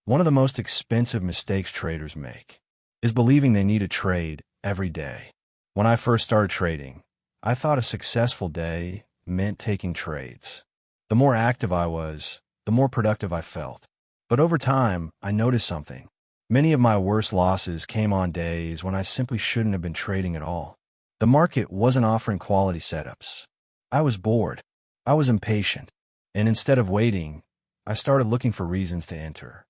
One of the most expensive mistakes traders make is believing they need to trade every day. When I first started trading, I thought a successful day meant taking trades. The more active I was, the more productive I felt. But over time, I noticed something. Many of my worst losses came on days when I simply shouldn't have been trading at all. The market wasn't offering quality setups. I was bored. I was impatient. And instead of waiting, I started looking for reasons to enter.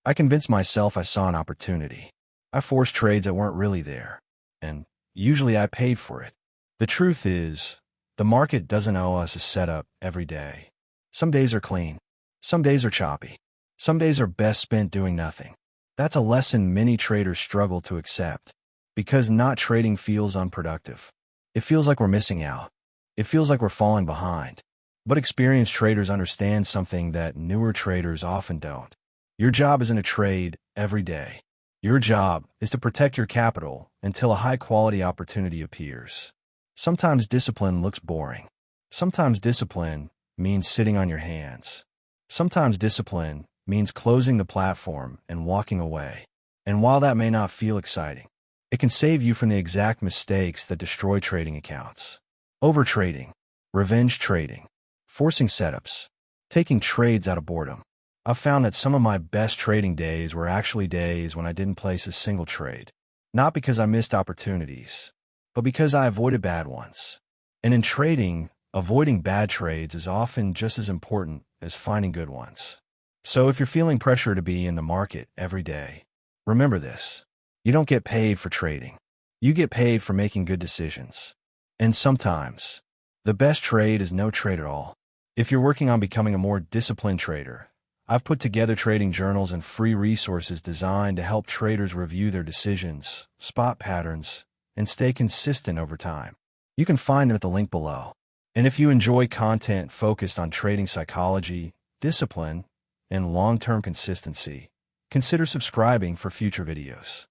I convinced myself I saw an opportunity. I forced trades that weren't really there. And usually I paid for it. The truth is, the market doesn't owe us a setup every day. Some days are clean. Some days are choppy. Some days are best spent doing nothing. That's a lesson many traders struggle to accept. Because not trading feels unproductive. It feels like we're missing out. It feels like we're falling behind. But experienced traders understand something that newer traders often don't. Your job isn't to trade every day. Your job is to protect your capital until a high-quality opportunity appears. Sometimes discipline looks boring. Sometimes discipline means sitting on your hands. Sometimes discipline means closing the platform and walking away. And while that may not feel exciting, it can save you from the exact mistakes that destroy trading accounts. Overtrading, revenge trading, forcing setups, taking trades out of boredom. I've found that some of my best trading days were actually days when I didn't place a single trade. Not because I missed opportunities, but because I avoided bad ones. And in trading, avoiding bad trades is often just as important as finding good ones. So if you're feeling pressure to be in the market every day, remember this. You don't get paid for trading. You get paid for making good decisions. And sometimes, the best trade is no trade at all. If you're working on becoming a more disciplined trader, I've put together trading journals and free resources designed to help traders review their decisions, spot patterns, and stay consistent over time. You can find them at the link below. And if you enjoy content focused on trading psychology, discipline, and long-term consistency, consider subscribing for future videos.